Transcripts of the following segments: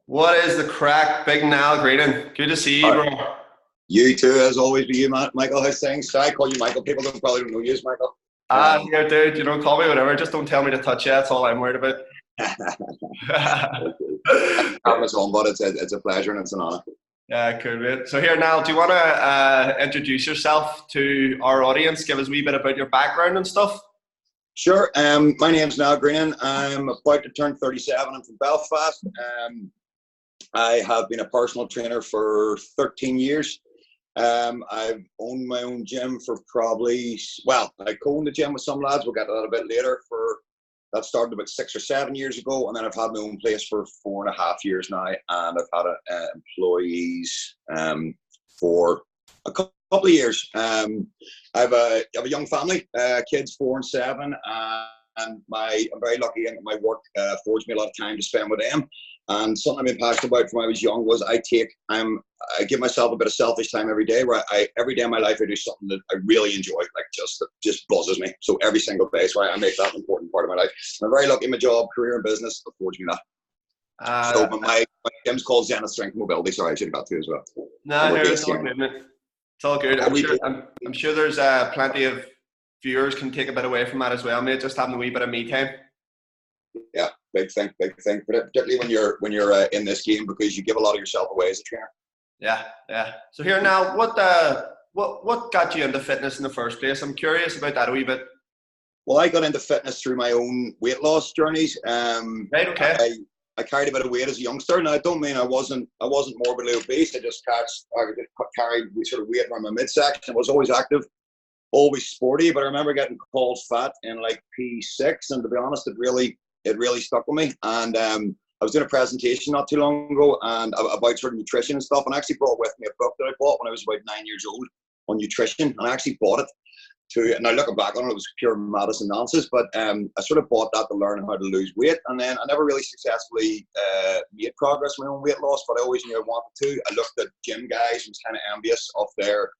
What is the crack, Big Niall Greenan? Good to see you, Uh, bro. you too, as always, with you, Michael. How's things? I call you Michael. People probably don't know you as Michael. Um, Yeah, dude, call me whatever. Just don't tell me to touch you. That's all I'm worried about. I'm his own, but it's a pleasure and it's an honor. Yeah, cool, mate. So here, Niall, do you want to introduce yourself to our audience? Give us a wee bit about your background and stuff. Sure. My name's Niall Greenan. I'm about to turn 37. I'm from Belfast. I have been a personal trainer for 13 years. I've owned my own gym for I co-owned the gym with some lads. We'll get to that a bit later. That started about 6 or 7 years ago, and then I've had my own place for 4.5 years now, and I've had employees for a couple of years. I have a young family, kids 4 and 7, and I'm very lucky, and my work affords me a lot of time to spend with them. And something I've been passionate about from when I was young was I give myself a bit of selfish time every day, where every day of my life I do something that I really enjoy, like just buzzes me. So every single day, so I make that an important part of my life. I'm very lucky in my job, career, and business affords me that. So my gym's called Zenith Strength and Mobility. Sorry, I should have got to as well. No, it's all good, mate. It's all good. I'm sure there's plenty of viewers can take a bit away from that as well, mate. Just having a wee bit of me time. Yeah, big thing. Particularly when you're in this game, because you give a lot of yourself away as a trainer. Yeah. So here now, what got you into fitness in the first place? I'm curious about that a wee bit. Well, I got into fitness through my own weight loss journeys. Right. Okay. I carried a bit of weight as a youngster. Now, I don't mean I wasn't morbidly obese. I carried sort of weight around my midsection. I was always active, always sporty. But I remember getting called fat in like P6, and to be honest, it really stuck with me. And I was doing a presentation not too long ago and about sort of nutrition and stuff, and I actually brought with me a book that I bought when I was about 9 years old on nutrition, and I actually bought it now looking back on it, it was pure Madison nonsense, but I sort of bought that to learn how to lose weight, and then I never really successfully made progress with my own weight loss, but I always knew I wanted to. I looked at gym guys and was kind of envious of their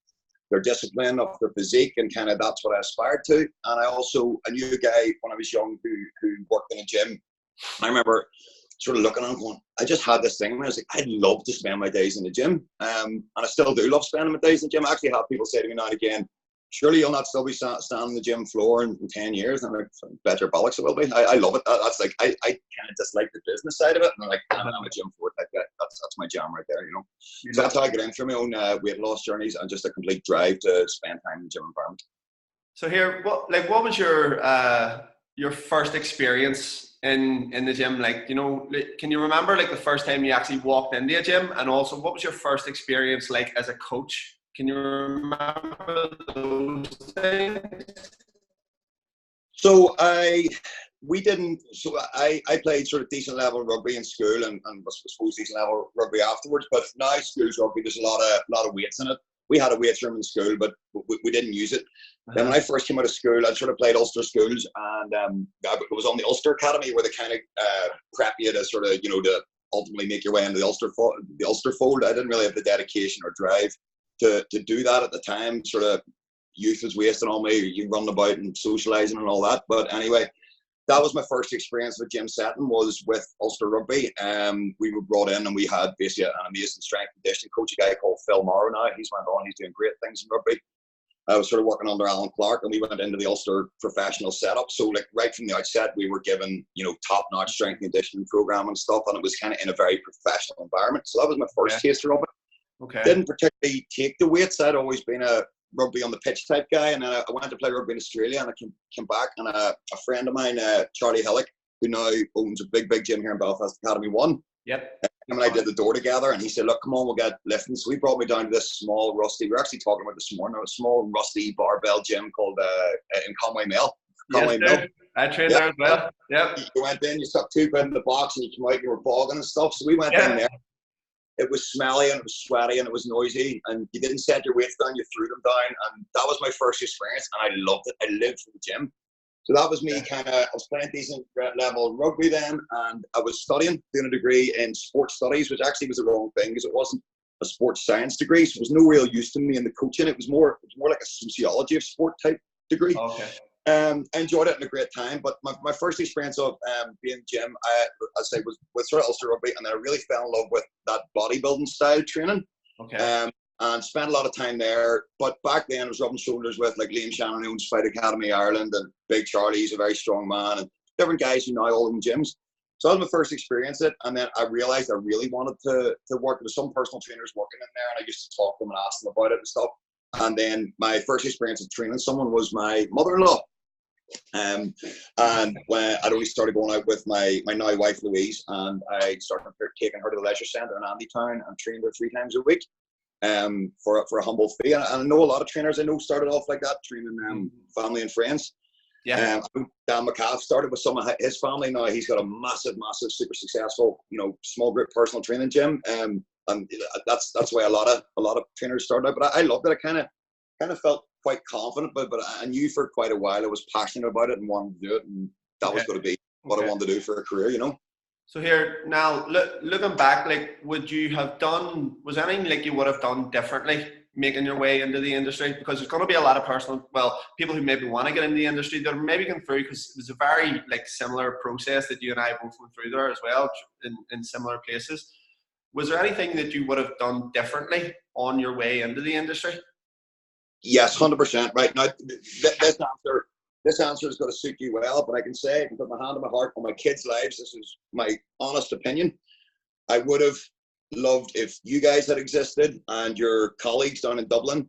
discipline, of their physique, and kind of that's what I aspired to. And I knew a guy when I was young who worked in a gym. I remember sort of looking at him going, I just had this thing, and I was like, I'd love to spend my days in the gym. And I still do love spending my days in the gym. I actually have people say to me now and again, surely you'll not still be standing on the gym floor in 10 years. And I'm like, bet your bollocks it will be. I love it. That's like, I kind of dislike the business side of it. And I'm like, I'm a gym for it. Like that's my jam right there, you know. So that's how I get in through my own weight loss journeys, and just a complete drive to spend time in the gym environment. So here, what was your first experience in the gym? Like, you know, can you remember like the first time you actually walked into a gym? And also, what was your first experience like as a coach? Can you remember those things? So I played sort of decent level rugby in school, and was supposed decent level rugby afterwards. But now school's rugby, there's a lot of weights in it. We had a weights room in school, but we didn't use it. Then when I first came out of school, I sort of played Ulster schools, and it was on the Ulster Academy, where they kind of prep you to sort of, you know, to ultimately make your way into the Ulster fold. I didn't really have the dedication or drive to do that at the time. Sort of youth was wasting on me. You run about and socialising and all that. But anyway, that was my first experience with gym setting, was with Ulster Rugby. We were brought in, and we had basically an amazing strength and conditioning coach, a guy called Phil Morrow now. He's went on, he's doing great things in rugby. I was sort of working under Alan Clark, and we went into the Ulster professional setup. So like right from the outset, we were given, you know, top-notch strength and conditioning program and stuff, and it was kind of in a very professional environment. So that was my first taster of it. Okay. Didn't particularly take the weights. I'd always been a rugby on the pitch type guy, and then I went to play rugby in Australia, and I came back, and a friend of mine, Charlie Hillock, who now owns a big gym here in Belfast, Academy 1. Yep. Him and I did the door together, and he said, look, come on, we'll get lifting. So he brought me down to this small, rusty, we're actually talking about this morning, a small, rusty barbell gym called in Conway Mill. Conway Mill. I trained there as well. Yep. You went in, you stuck £2 in the box, and you came out, you were bogging and stuff. So we went in there. It was smelly, and it was sweaty, and it was noisy, and you didn't set your weights down, you threw them down, and that was my first experience, and I loved it. I lived for the gym. So that was me I was playing decent level rugby then, and I was doing a degree in sports studies, which actually was the wrong thing, because it wasn't a sports science degree, so there was no real use to me in the coaching. It was more like a sociology of sport type degree. Okay. I enjoyed it and a great time, but my first experience of being gym, I say, was with sort of Ulster Rugby, and then I really fell in love with that bodybuilding style training. Okay. And spent a lot of time there. But back then, I was rubbing shoulders with like Liam Shannon, who owns Fight Academy Ireland, and Big Charlie, he's a very strong man, and different guys who now all in gyms. So that was my first experience it, and then I realized I really wanted to work. There was some personal trainers working in there, and I used to talk to them and ask them about it and stuff. And then my first experience of training someone was my mother-in-law. And when I'd only started going out with my now wife Louise, and I started taking her to the leisure centre in Andytown and trained her 3 times a week for a humble fee. And I know a lot of trainers I know started off like that, training family and friends. Yeah. Dan McCaff started with some of his family. Now he's got a massive, super successful, small group personal training gym. And that's why a lot of trainers started out. But I loved it. I kind of felt quite confident, but I knew for quite a while I was passionate about it and wanted to do it, and that was going to be what I wanted to do for a career, So here now, looking back, like, was anything like you would have done differently making your way into the industry? Because there's going to be a lot of people who maybe want to get into the industry that are maybe going through, because it was a very similar process that you and I both went through there as well in similar places. Was there anything that you would have done differently on your way into the industry? Yes, 100%. Right now, this answer is going to suit you well, but I can say, I can put my hand on my heart, on my kids' lives. This is my honest opinion. I would have loved if you guys had existed and your colleagues down in Dublin,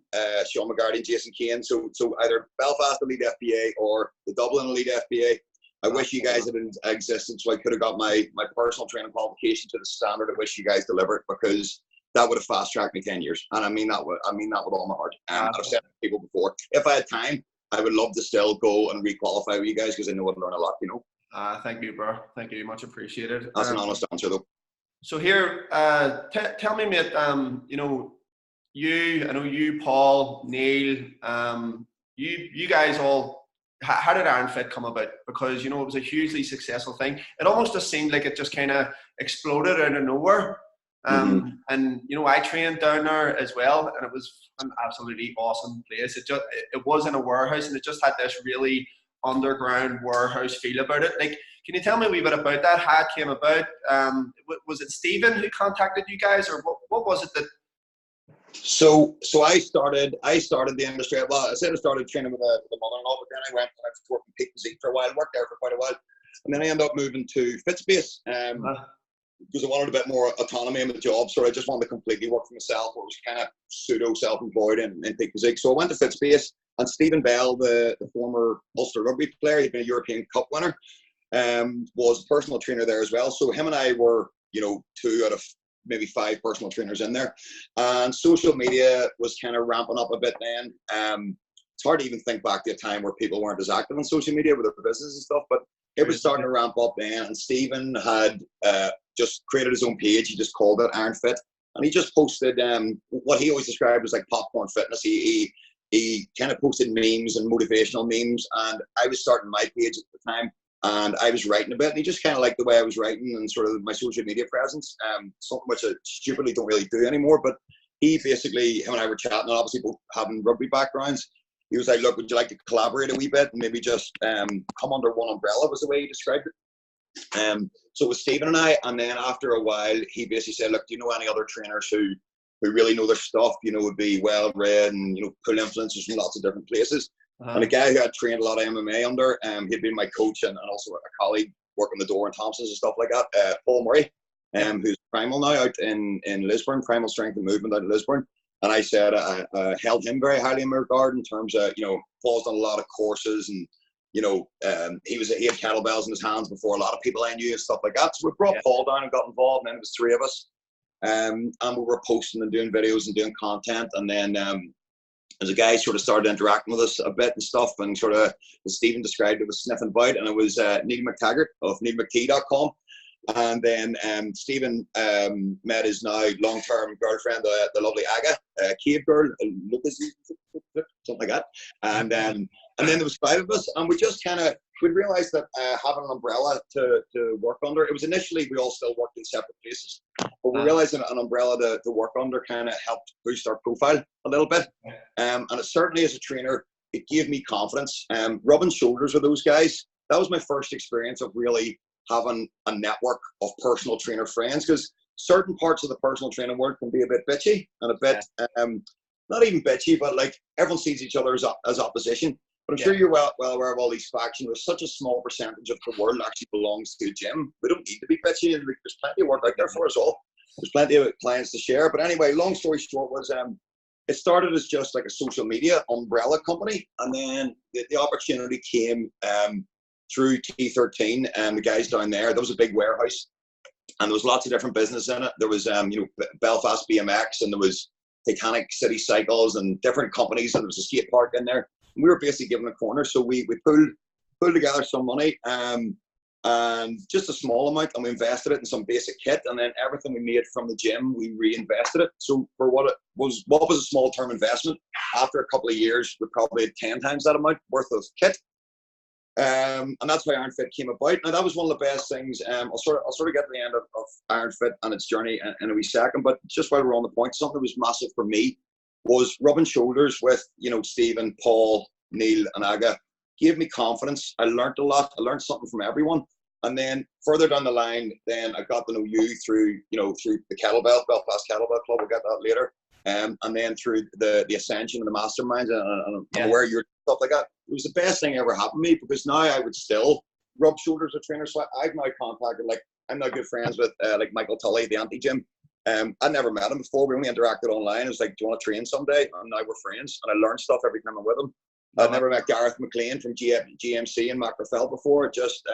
Sean McGarty and Jason Kane. So either Belfast Elite FBA or the Dublin Elite FBA. I wish you guys had existed, so I could have got my personal training qualification to the standard at which you guys delivered, because that would have fast-tracked me 10 years. And I mean that with all my heart. I've said to people before, if I had time, I would love to still go and re-qualify with you guys, because I know I'd learn a lot, Thank you, bro. Thank you. Much appreciated. That's an honest answer, though. So here, tell me, mate, I know you, Paul, Niall, you guys all, how did Ironfit come about? Because, it was a hugely successful thing. It almost just seemed like it just kind of exploded out of nowhere. And I trained down there as well, and it was an absolutely awesome place. It was in a warehouse, and it just had this really underground warehouse feel about it. Like, can you tell me a wee bit about that? How it came about? Was it Stephen who contacted you guys, or what was it that? So I started the industry. Well, I said I started training with the mother-in-law, but then I went and I was working Peak Physique for a while, worked there for quite a while, and then I ended up moving to FitSpace. Because I wanted a bit more autonomy in the job, so I just wanted to completely work for myself, where it was kind of pseudo self-employed in Peak Physique. So I went to FitSpace, and Stephen Bell, the former Ulster Rugby player, he'd been a European Cup winner, was a personal trainer there as well. So him and I were, 2 out of maybe 5 personal trainers in there. And social media was kind of ramping up a bit then. It's hard to even think back to a time where people weren't as active on social media with their business and stuff, but it was starting to ramp up then. And Stephen had just created his own page. He just called it Ironfit, and he just posted what he always described as like popcorn fitness. He kind of posted memes and motivational memes, and I was starting my page at the time, and I was writing a bit, and he just kind of liked the way I was writing and sort of my social media presence, something which I stupidly don't really do anymore. But he basically, him and I were chatting, and obviously both having rugby backgrounds. He was like, look, would you like to collaborate a wee bit and maybe just come under one umbrella, was the way he described it. So it was Stephen and I, and then after a while, he basically said, look, do you know any other trainers who really know their stuff, would be well-read and, cool influencers from lots of different places. And a guy who had trained a lot of MMA under, he'd been my coach and also a colleague working the door in Thompson's and stuff like that, Paul Murray, who's Primal now out in Lisburn, Primal Strength and Movement out in Lisburn. And I said I held him very highly in my regard in terms of, Paul's done a lot of courses, and he had kettlebells in his hands before a lot of people I knew and stuff like that. So we brought Paul down and got involved, and then it was 3 of us. And we were posting and doing videos and doing content. And then as a guy sort of started interacting with us a bit and stuff, and sort of, as Stephen described, it was sniffing about, and it was Neil McTaggart of neilmctee.com. And then Stephen met his now long-term girlfriend, the lovely Aga, cave girl, Lucas, something like that. And then there was 5 of us, and we just we realised that having an umbrella to work under, it was initially we all still worked in separate places, but we realised that an umbrella to work under kind of helped boost our profile a little bit. And it certainly, as a trainer, it gave me confidence. Rubbing shoulders with those guys, that was my first experience of really having a network of personal trainer friends, because certain parts of the personal training world can be a bit bitchy and a bit, not even bitchy, but like everyone sees each other as opposition. But I'm sure you're well aware of all these factions. There's such a small percentage of the world actually belongs to a gym. We don't need to be bitchy, and there's plenty of work out there for us all. There's plenty of clients to share. But anyway, long story short was it started as just like a social media umbrella company, and then the opportunity came through T13 and the guys down there. There was a big warehouse, and there was lots of different business in it. There was Belfast BMX, and there was Titanic City Cycles and different companies, and there was a skate park in there. And we were basically given a corner, so we pulled together some money and just a small amount, and we invested it in some basic kit, and then everything we made from the gym we reinvested it. So for what was a small term investment, after a couple of years we probably had 10 times that amount worth of kit. And that's how Ironfit came about. Now that was one of the best things. I'll sort of get to the end of Ironfit and its journey in a wee second, but just while we're on the point, something that was massive for me was rubbing shoulders with Stephen, Paul, Neil, and Aga. Gave me confidence. I learned a lot. I learned something from everyone. And then further down the line, then I got to know you through the Kettlebell, Belfast Kettlebell Club. We'll get that later. And then through the Ascension and the Masterminds and I'm aware of your stuff like that. It was the best thing ever happened to me, because now I would still rub shoulders with trainers. So I've now contacted, like, I'm now good friends with like Michael Tully, the Anti-Gym. I'd never met him before. We only interacted online. It was like, do you want to train someday? And now we're friends, and I learn stuff every time I'm with him. I'd never met Gareth McLean from GMC and Macrofell before. Just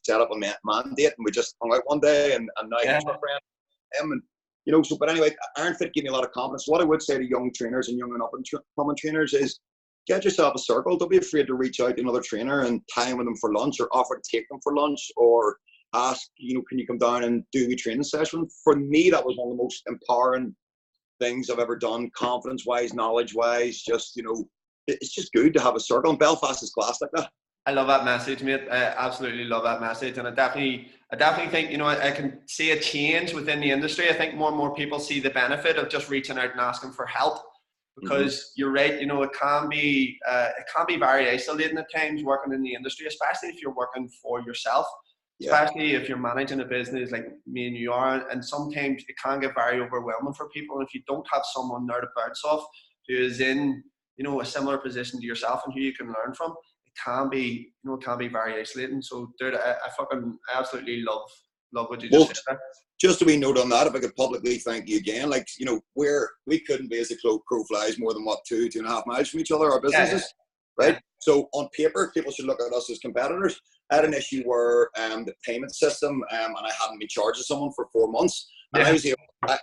set up a mandate, and we just hung out one day, and now he's my friend. And but anyway, Ironfit gave me a lot of confidence. What I would say to young trainers and young and up-and-coming trainers is, get yourself a circle. Don't be afraid to reach out to another trainer and time with them for lunch, or offer to take them for lunch, or ask, can you come down and do a training session? For me, that was one of the most empowering things I've ever done, confidence-wise, knowledge-wise. Just, it's just good to have a circle. And Belfast is class like that. I love that message, mate. I absolutely love that message. And I definitely think, I can see a change within the industry. I think more and more people see the benefit of just reaching out and asking for help, because you're right, it can be very isolating at times working in the industry, especially if you're working for yourself, especially if you're managing a business like me and you are. And sometimes it can get very overwhelming for people. And if you don't have someone there to bounce off who is in, a similar position to yourself and who you can learn from, it can be very isolating. So, dude, I absolutely love what you just said there. Just a wee note on that, if I could publicly thank you again. Like, we couldn't be as a crow flies more than 2.5 miles from each other, our businesses, right? Yeah. So on paper, people should look at us as competitors. I had an issue where the payment system, and I hadn't been charged to someone for 4 months. And I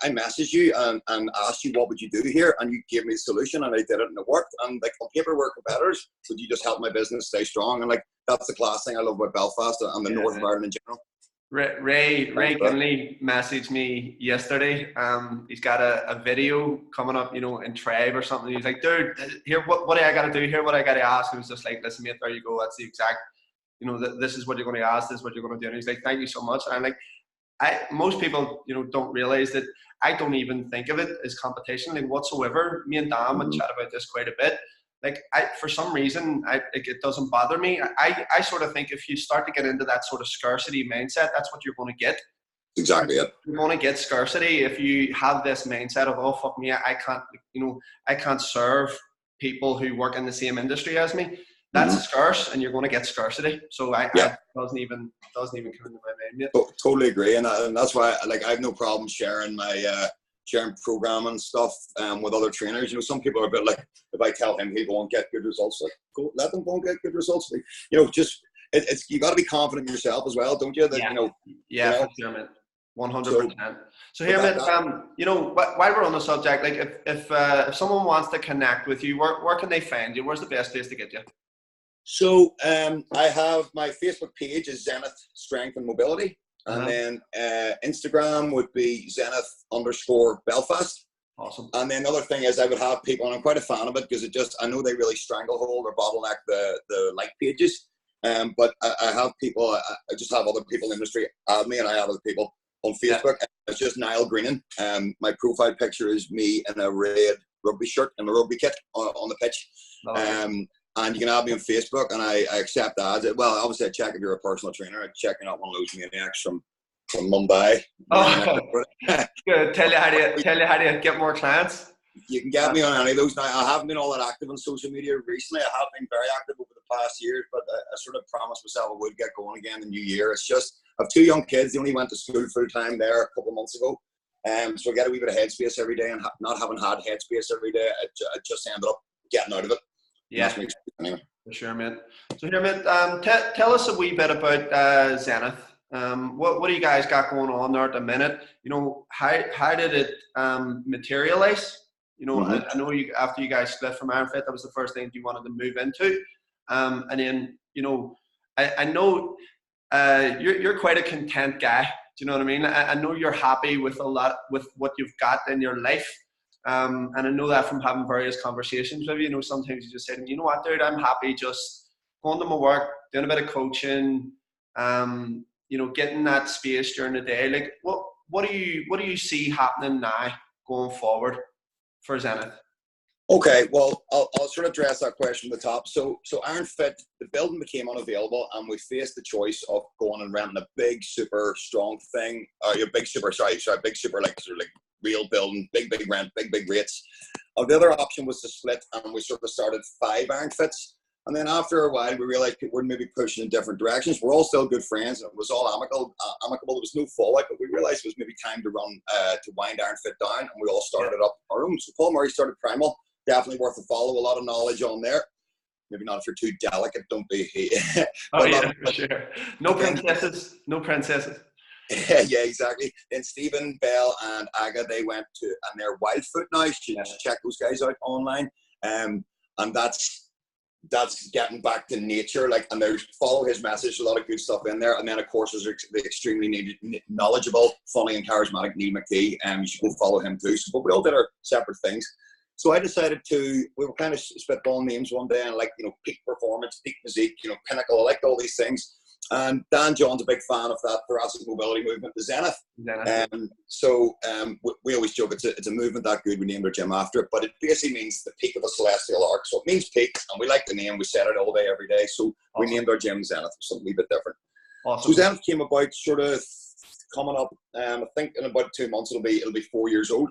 messaged you and asked you, what would you do here? And you gave me a solution, and I did it, and it worked. And like, on paper, we're competitors. Would you just help my business stay strong? And like, that's the class thing I love about Belfast and the North of Ireland in general. Ray Kinley messaged me yesterday. He's got a video coming up, in Tribe or something. He's like, dude, here, what do I got to do here? What I got to ask? It was just like, listen, mate, there you go. That's the exact, this is what you're going to ask. This is what you're going to do. And he's like, thank you so much. And I'm like, most people, don't realize that I don't even think of it as competition, like, whatsoever. Me and Dan would chat about this quite a bit. Like, for some reason, it doesn't bother me. I sort of think if you start to get into that sort of scarcity mindset, that's what you're going to get. Exactly it. You're going to get scarcity if you have this mindset of, oh, fuck me, I can't serve people who work in the same industry as me. That's scarce, and you're going to get scarcity. So it doesn't even come into my mind yet. Totally agree, and that's why I have no problem sharing my sharing programming stuff with other trainers. Some people are a bit like, if I tell him he won't get good results, like, go let them go and get good results. Like, just it's you got to be confident in yourself as well, don't you? That, for sure, man. 100%. So here, man, while we're on the subject, like, if someone wants to connect with you, where can they find you? Where's the best place to get you? So I have my Facebook page is Zenith Strength and Mobility. And then Instagram would be Zenith_Belfast. Awesome. And then another thing is I would have people, and I'm quite a fan of it, because I know they really stranglehold or bottleneck the like pages. But I have people, I just have other people in the industry add me, and I have other people on Facebook. It's just Niall Greenan. My profile picture is me in a red rugby shirt and the rugby kit on the pitch. And you can add me on Facebook, and I accept ads. Well, obviously I check if you're a personal trainer. I check you're not one of those maniacs from Mumbai. Oh, good. Tell you how to get more clients. You can get me on any of those. Now, I haven't been all that active on social media recently. I have been very active over the past years, but I sort of promised myself I would get going again in the new year. It's just, I have 2 young kids. They only went to school full time there a couple of months ago. So I get a wee bit of headspace every day, and not having had headspace every day, I just ended up getting out of it. Yeah, anyway. For sure, man. So here, man, tell us a wee bit about Zenith. What do you guys got going on there at the minute? You know, how did it materialize? You know, I know you, after you guys split from Ironfit, that was the first thing you wanted to move into. And then, you know, I know you're quite a content guy. Do you know what I mean? I know you're happy with a lot, with what you've got in your life. And I know that from having various conversations with you. You know, sometimes you just say, you know what, dude, I'm happy just going to my work, doing a bit of coaching, you know, getting that space during the day. Like, what do you see happening now going forward for Zenith? Okay, well, I'll sort of address that question at the top. So Ironfit, the building became unavailable, and we faced the choice of going and renting a big, super strong thing, big super like sort of like real building, big rent, big rates. The other option was to split, and we sort of started 5 Ironfits. And then after a while, we realized people were maybe pushing in different directions. We're all still good friends, and it was all amicable. There was no fallout, but we realized it was maybe time to wind Ironfit down, and we all started up our own. So Paul Murray started Primal. Definitely worth a follow. A lot of knowledge on there. Maybe not if you're too delicate. Don't be. Oh yeah, for sure. No princesses. No princesses. Yeah, exactly. Then Stephen, Bell, and Aga, they went to, and they're Wildfoot now. You should check those guys out online. And that's getting back to nature. Like, and they follow his message. A lot of good stuff in there. And then of course there's the extremely knowledgeable, funny, and charismatic Neil McKee. You should go follow him too. So, but we all did our separate things. So I decided we were kind of spitballing names one day, and like, you know, peak performance, peak physique, you know, pinnacle. I liked all these things. And Dan John's a big fan of that thoracic mobility movement, the Zenith. We always joke it's a movement that good. We named our gym after it, but it basically means the peak of the celestial arc. So it means peak, and we like the name. We said it all day, every day. So we named our gym Zenith, something a wee bit different. Awesome. So Zenith came about sort of coming up. I think in about 2 months it'll be 4 years old.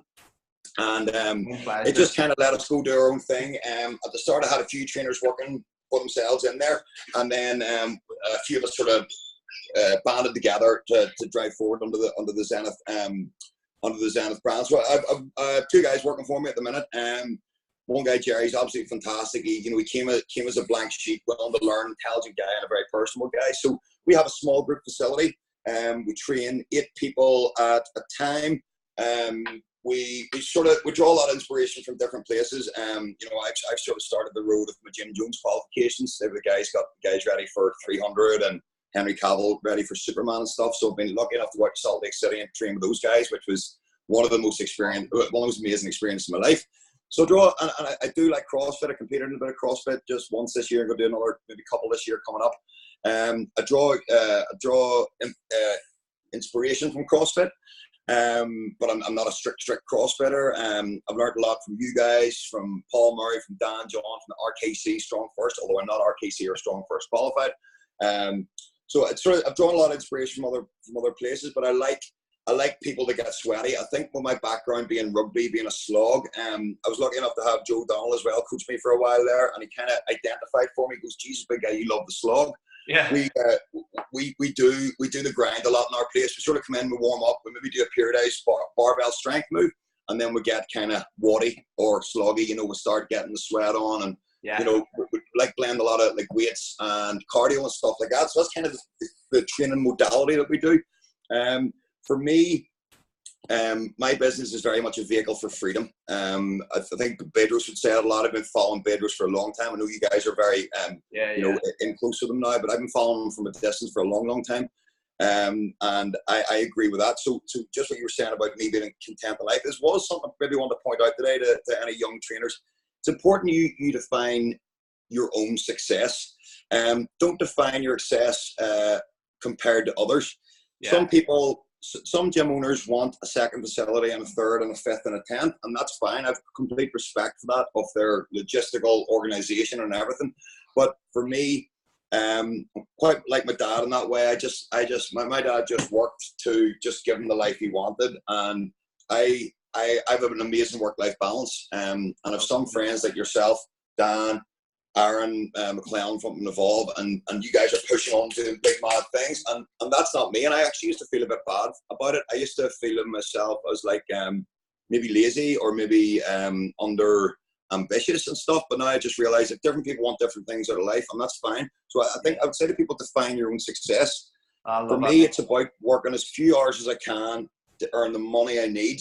And it just kind of let us go do our own thing. At the start, I had a few trainers working for themselves in there, and then a few of us sort of banded together to drive forward under the Zenith brand. So I have 2 guys working for me at the minute. One guy, Jerry's absolutely fantastic. He came as a blank sheet, willing to learn, intelligent guy, and a very personable guy. So we have a small group facility. We train 8 people at a time. We draw a lot of inspiration from different places. I've sort of started the road of my Jim Jones qualifications. The guys got guys ready for 300, and Henry Cavill ready for Superman and stuff. So I've been lucky enough to go out to Salt Lake City and train with those guys, which was one of the most amazing experiences of my life. So I do like CrossFit. I competed in a bit of CrossFit just once this year. I'm going to do another maybe couple this year coming up. I draw inspiration from CrossFit. But I'm not a strict CrossFitter. I've learned a lot from you guys, from Paul Murray, from Dan John, from the RKC Strong First, although I'm not RKC or Strong First qualified. So I've drawn a lot of inspiration from other places, but I like people that get sweaty. I think with my background being rugby, being a slog, I was lucky enough to have Joe Donnell as well coach me for a while there, and he kind of identified for me. He goes, "Jesus, big guy, you love the slog." Yeah, we do the grind a lot in our place. We sort of come in, we warm up, we maybe do a periodized barbell strength move, and then we get kind of waddy or sloggy. We start getting the sweat on, and we like blend a lot of like weights and cardio and stuff like that. So that's kind of the training modality that we do. For me, my business is very much a vehicle for freedom. I think Bedros would say it a lot. I've been following Bedros for a long time. I know you guys are very, in close to them now, but I've been following them from a distance for a long, long time. And I agree with that. So just what you were saying about me being content in life, this was something I maybe want to point out today to any young trainers. It's important you define your own success. Don't define your success compared to others. Yeah. Some people some gym owners want a second facility and a third and a fifth and a 10th, and that's fine. I've complete respect for that, of their logistical organization and everything. But for me, quite like my dad in that way. My dad just worked to just give him the life he wanted, and I have an amazing work-life balance. And I've some friends like yourself, Dan, Aaron, McLeod from Evolve, and you guys are pushing on to big mad things, and that's not me. And I actually used to feel a bit bad about it. I used to feel of myself as like maybe lazy or maybe under ambitious and stuff, but now I just realize that different people want different things out of life, and that's fine. So I think I would say to people, define your own success. For me, it's about working as few hours as I can to earn the money I need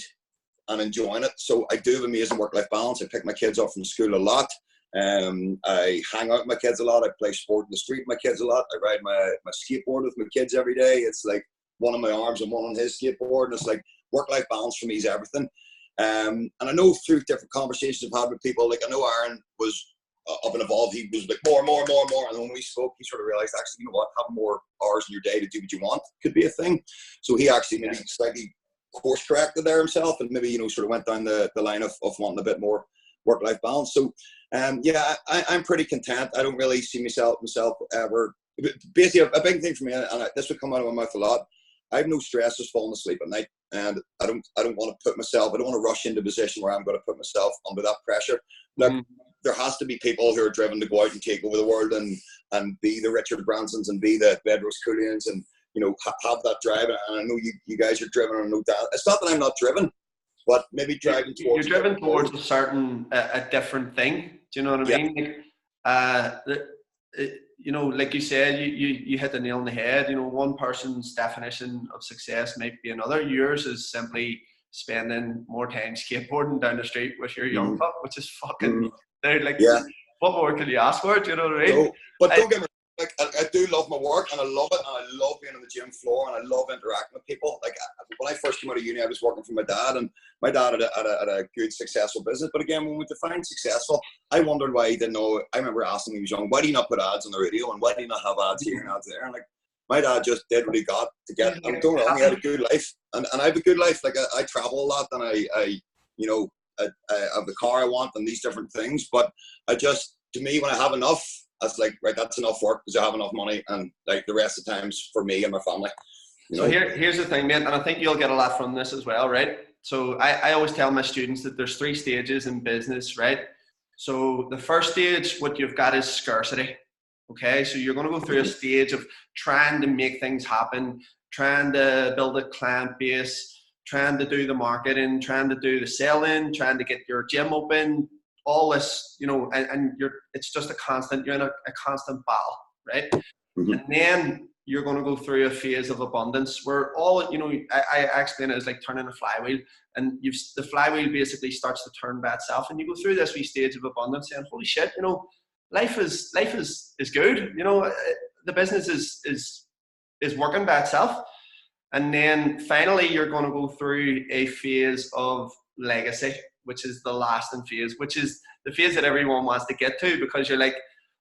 and enjoying it. So I do have amazing work-life balance. I pick my kids up from school a lot. I hang out with my kids a lot. I play sport in the street with my kids a lot. I ride my skateboard with my kids every day. It's like one on my arms and one on his skateboard, and it's like work-life balance for me is everything. And I know through different conversations I've had with people, like I know Aaron was up and Evolved, he was like more. And when we spoke, he sort of realized, actually, you know what, having more hours in your day to do what you want could be a thing. So he actually maybe slightly course corrected there himself, and maybe, you know, sort of went down the line of wanting a bit more work-life balance. So yeah, I'm pretty content. I don't really see myself ever. Basically, a big thing for me, and this would come out of my mouth a lot, I have no stress just falling asleep at night, and I don't want to I don't want to rush into a position where I'm going to put myself under that pressure. Look, there has to be people who are driven to go out and take over the world and be the Richard Bransons and be the Bedros Koulians and, you know, have that drive. And I know you guys are driven, and no doubt. It's not that I'm not driven, but maybe driving towards. You're driven towards a different thing. Do you know what I mean? Like, you know, like you said, you hit the nail on the head. You know, one person's definition of success might be another. Yours is simply spending more time skateboarding down the street with your young pup, which is fucking, they're like, what more could you ask for? Do you know what I mean? So, but don't get me wrong, like, I do love my work, and I love it, and I love being on the gym floor, and I love interacting with people. Like, when I first came out of uni, I was working for my dad, and my dad had a good, successful business. But again, when we define successful, I wondered why he didn't know. I remember asking him when he was young, why do you not put ads on the radio, and why do you not have ads here and ads there? And like, my dad just did what he got to get. And don't get me wrong, he had a good life, and I have a good life. Like, I travel a lot, and I you know, I have the car I want and these different things. But to me, when I have enough, that's like, right, that's enough work because I have enough money, and like the rest of the time's for me and my family. You know? So here's the thing, mate, and I think you'll get a lot from this as well, right? So I always tell my students that there's 3 stages in business, right? So the first stage, what you've got is scarcity. Okay, so you're going to go through a stage of trying to make things happen, trying to build a client base, trying to do the marketing, trying to do the selling, trying to get your gym open, all this, you know, and it's just you're in a constant battle, right? And then you're going to go through a phase of abundance where all, you know, I explain it as like turning a flywheel, and the flywheel basically starts to turn by itself, and you go through this wee stage of abundance saying, holy shit, you know, life is good, you know, the business is working by itself. And then finally you're going to go through a phase of legacy, which is the lasting phase, which is the phase that everyone wants to get to, because you're like,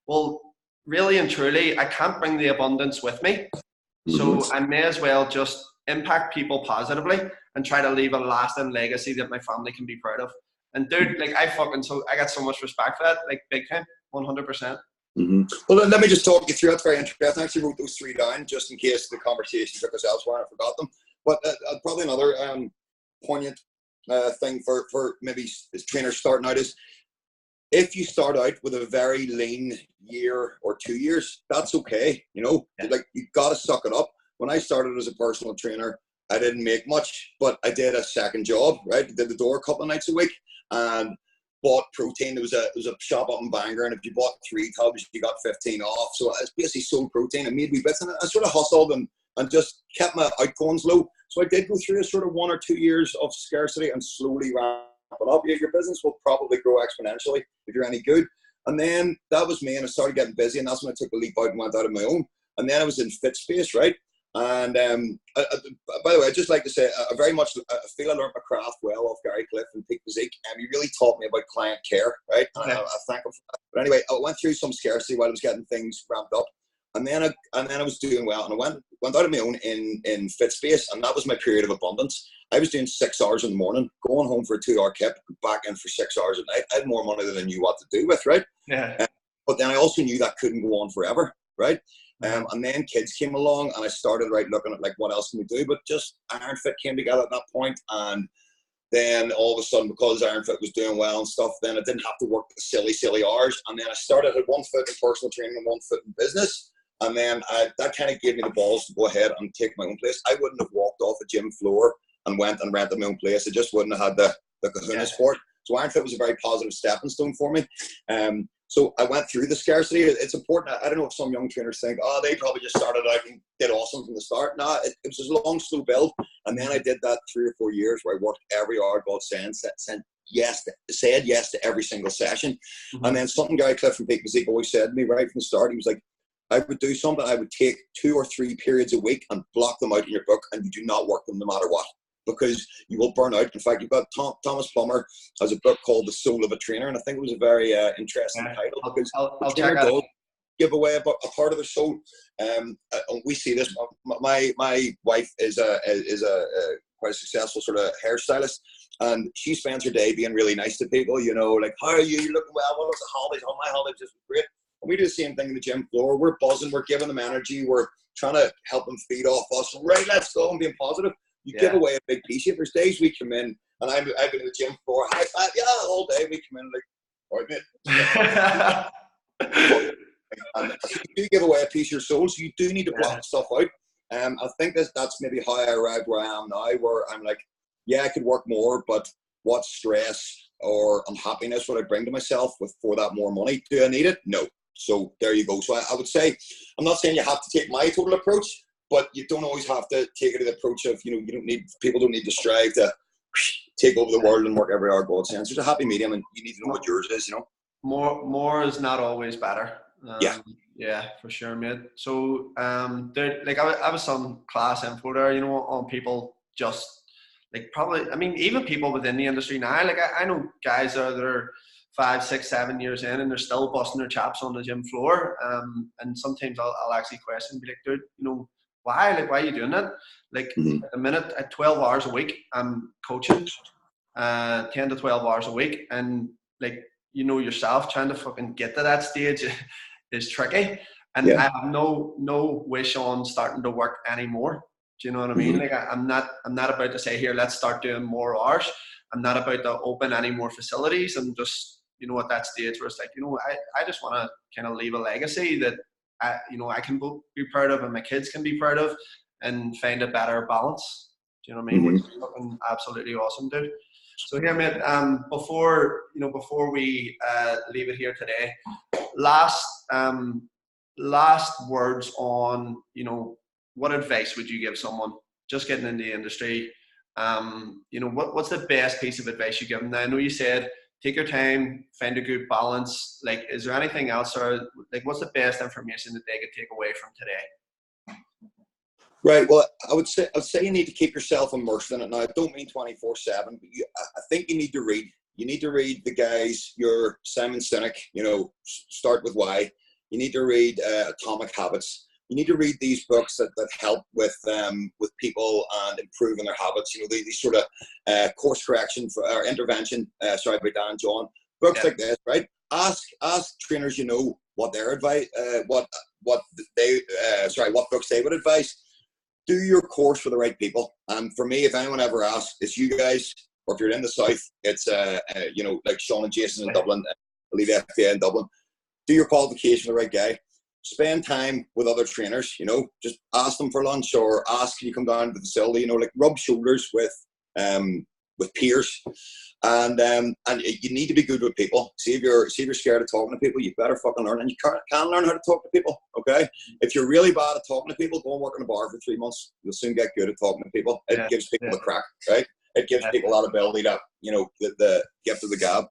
well, really and truly, I can't bring the abundance with me, so I may as well just impact people positively and try to leave a lasting legacy that my family can be proud of. And dude, like, I got so much respect for that, like, big time. 100%. Well, let me just talk you through. That's very interesting. I actually wrote those 3 down just in case the conversation took us elsewhere and I forgot them. But probably another poignant thing for maybe trainers starting out is, if you start out with a very lean year or 2 years, that's okay. You know, like, you got to suck it up. When I started as a personal trainer, I didn't make much, but I did a second job, right? I did the door a couple of nights a week and bought protein. There was a shop up in Bangor, and if you bought 3 tubs, you got 15 off. So I basically sold protein and made wee bits, and I sort of hustled and just kept my outgoings low. So I did go through a sort of 1 or 2 years of scarcity and slowly ramp it up. Your business will probably grow exponentially if you're any good. And then that was me, and I started getting busy, and that's when I took the leap out and went out on my own. And then I was in fit space, right? And by the way, I'd just like to say, I very much feel I learned my craft well off Gary Cliff and Peak Physique. He really taught me about client care, right? And I thank him for that. But anyway, I went through some scarcity while I was getting things ramped up. And then I was doing well, and I went out on my own in fit space, and that was my period of abundance. I was doing 6 hours in the morning, going home for a 2-hour kip, back in for 6 hours at night. I had more money than I knew what to do with, right? Yeah. But then I also knew that couldn't go on forever, right? And then kids came along, and I started looking at like what else can we do. But just Ironfit came together at that point, and then all of a sudden, because Ironfit was doing well and stuff, then I didn't have to work the silly hours. And then I started at 1 foot in personal training and 1 foot in business. And then that kind of gave me the balls to go ahead and take my own place. I wouldn't have walked off a gym floor and went and rented my own place. I just wouldn't have had the kahunas for it. So Ironfit was a very positive stepping stone for me. So I went through the scarcity. It's important. I don't know if some young trainers think, oh, they probably just started out and did awesome from the start. No, it was a long, slow build. And then I did that 3 or 4 years where I worked every hour God said yes to every single session. Mm-hmm. And then something Gary Cliff from Peak Physique always said to me right from the start, he was like, I would do something, I would take 2 or 3 periods a week and block them out in your book, and you do not work them no matter what, because you will burn out. In fact, you've got Thomas Plummer has a book called The Soul of a Trainer, and I think it was a very interesting title, because I'll check out. Give away a part of their soul. We see this. My wife is a quite a successful sort of hairstylist, and she spends her day being really nice to people. You know, like, how are you? You're looking well. What was the holidays? Oh, my holidays just great. And we do the same thing in the gym floor. We're buzzing. We're giving them energy. We're trying to help them feed off us. Right, let's go, and being positive. You give away a big piece. There's days we come in, and I've been in the gym floor, high five, all day. We come in like, all right, mate. And you do give away a piece of your soul, so you do need to block stuff out. I think that's maybe how I arrived where I am now, where I'm like, I could work more, but what stress or unhappiness would I bring to myself for that more money? Do I need it? No. So there you go. So I would say, I'm not saying you have to take my total approach, but you don't always have to take it to the approach of, people don't need to strive to take over the world and work every hour God sends. There's a happy medium, and you need to know what yours is, More is not always better. Yeah, for sure, mate. So, I was some class info there, on people just even people within the industry now. Like I know guys that are 5, 6, 7 years in, and they're still busting their chaps on the gym floor. And sometimes I'll actually question, be like, dude, why? Like, why are you doing that? Like, at the minute, at 12 hours a week, I'm coaching, 10 to 12 hours a week, and like, yourself, trying to fucking get to that stage is tricky, and I have no wish on starting to work anymore. Do you know what I mean? Like I'm not about to say, here, let's start doing more hours. I'm not about to open any more facilities. I'm just, at that stage where it's like, I just want to kind of leave a legacy that I can be proud of, and my kids can be proud of, and find a better balance. Do you know what I mean? Which is fucking absolutely awesome, dude. So here, mate, before we leave it here today, last words on, what advice would you give someone just getting into the industry? What's the best piece of advice you give them? Now, I know you said take your time, find a good balance. Like, is there anything else, or like, what's the best information that they could take away from today? Right. Well, I would say you need to keep yourself immersed in it. Now, I don't mean 24/7, but I think you need to read. You need to read the guys, your Simon Sinek, Start With Why. You need to read Atomic Habits. You need to read these books that help with people and improving their habits. These sort of course correction or intervention. By Dan John. Books like this, right? Ask trainers, what their advice, what books they would advise. Do your course for the right people. And for me, if anyone ever asks, it's you guys. Or if you're in the south, it's like Sean and Jason in Dublin, Elite FPA in Dublin. Do your qualification for the right guy. Spend time with other trainers. Just ask them for lunch, or ask, can you come down to the facility? Like, rub shoulders with peers, and you need to be good with people. See if you're scared of talking to people, you better fucking learn, and you can learn how to talk to people. Okay, if you're really bad at talking to people, go and work in a bar for 3 months. You'll soon get good at talking to people. It gives people the crack, right? It gives people that ability to, the gift of the gab.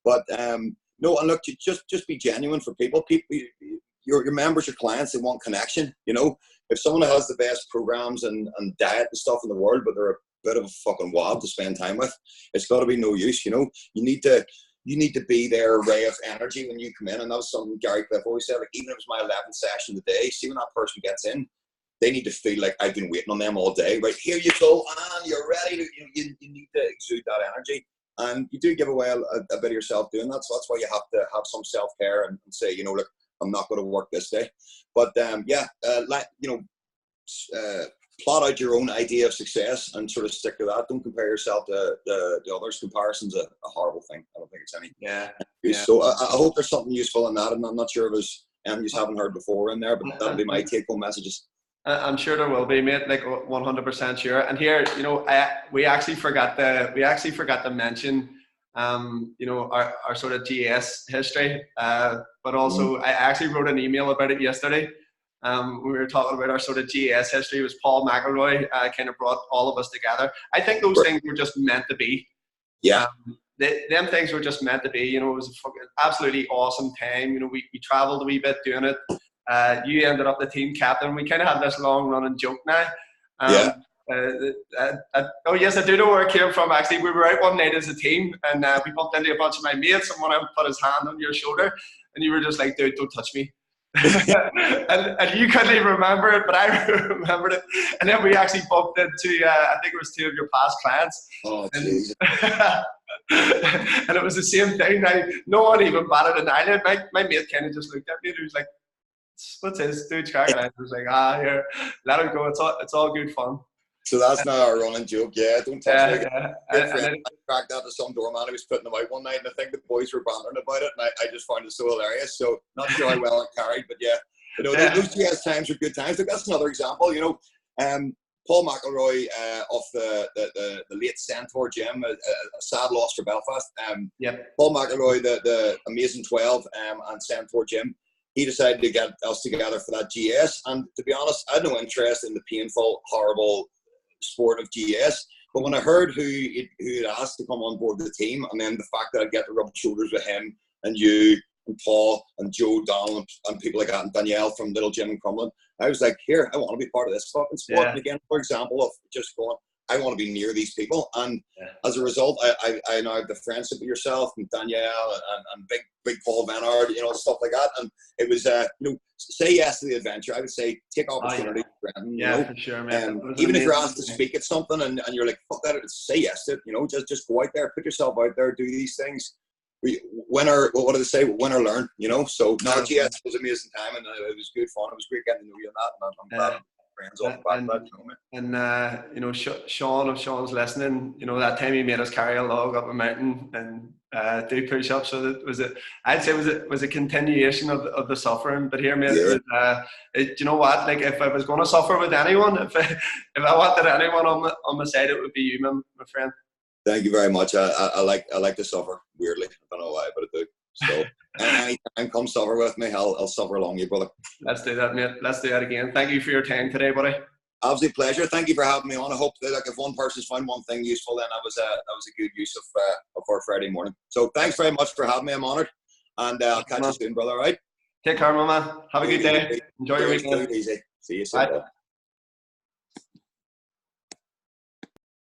But no, and look, just be genuine for people. Your members, your clients, they want connection. If someone has the best programs and diet and stuff in the world, but they're a bit of a fucking wab to spend time with, it's got to be no use. You need to you need to be their ray of energy when you come in. And that was something Gary Cliff always said, like, even if it was my 11th session of the day, see when that person gets in, they need to feel like I've been waiting on them all day. Right, here you go, and you're ready. You need to exude that energy. And you do give away a bit of yourself doing that. So that's why you have to have some self-care and say, you know, look, I'm not going to work this day. But plot out your own idea of success and sort of stick to that. Don't compare yourself to the others. Comparison's a horrible thing. I don't think it's any. Yeah. So I hope there's something useful in that. And I'm not sure if there's anything you haven't heard before in there, but that'll be my take-home messages. I'm sure there will be, mate. Like 100% sure. And here, you know, we actually forgot to mention, you know, our sort of GS history. But also, I actually wrote an email about it yesterday. We were talking about our sort of GS history. It was Paul McElroy kind of brought all of us together. I think those things were just meant to be. Yeah. Them things were just meant to be. You know, it was a fucking absolutely awesome time. You know, we traveled a wee bit doing it. You ended up the team captain. We kind of had this long running joke now. Oh yes, I do know where it came from. Actually, we were out one night as a team, and we bumped into a bunch of my mates, and one of them put his hand on your shoulder, and you were just like, "Dude, don't touch me." and you couldn't even remember it, but I remembered it. And then we actually bumped into, I think it was 2 of your past clients. Oh, jeez. And it was the same thing. Now, no one even batted an eyelid. My mate kind of just looked at me and he was like, "What's this? Dude's crack." And I was like, here, let it go. It's all good fun. So that's now our running joke. Yeah, don't touch me. I cracked that to some doorman who was putting them out one night, and I think the boys were bantering about it, and I just found it so hilarious. So not sure how well it carried, but yeah, you know, those GS times are good times. Like, that's another example. You know, Paul McElroy of the late Centaur gym, a sad loss for Belfast. Paul McElroy, the amazing 12 and Centaur gym. He decided to get us together for that GS, and to be honest, I had no interest in the painful, horrible sport of GS. But when I heard who had asked to come on board the team, and then the fact that I'd get to rub shoulders with him and you and Paul and Joe Donald and people like that, and Danielle from Little Jim and Crumlin, I was like, here, I want to be part of this fucking sport. And again, for example, of just going, I want to be near these people. And as a result, I now have the friendship with yourself and Danielle and big Paul Venard, you know, stuff like that. And it was, you know, say yes to the adventure. I would say take opportunity. You know? For sure, man. Even if you're asked to speak at something and you're like, fuck that, say yes to it. You know, just go out there, put yourself out there, do these things. What do they say? Win or learn, you know? So, no, GS was an amazing time, and it was good fun. It was great getting to know you on that, and I'm glad friends off the back of that, you know, man. And you know, Sean, if Sean's listening, you know, that time he made us carry a log up a mountain and do push-ups. So that was it. I'd say it was a continuation of the suffering. But here, mate, you know what? Like, if I was going to suffer with anyone, if I wanted anyone on my side, it would be you, my friend. Thank you very much. I like to suffer, weirdly. I don't know why, but I do. So anytime come suffer with me, I'll suffer along you, brother. Let's do that, mate. Let's do that again. Thank you for your time today, buddy. Absolute pleasure. Thank you for having me on. I hope that, like, if one person's found one thing useful, then that was a good use of our Friday morning. So thanks very much for having me. I'm honoured, and I'll catch you soon, brother. All right. Take care, my man. Have a good day. Enjoy your weekend. Easy. See you soon. Bye.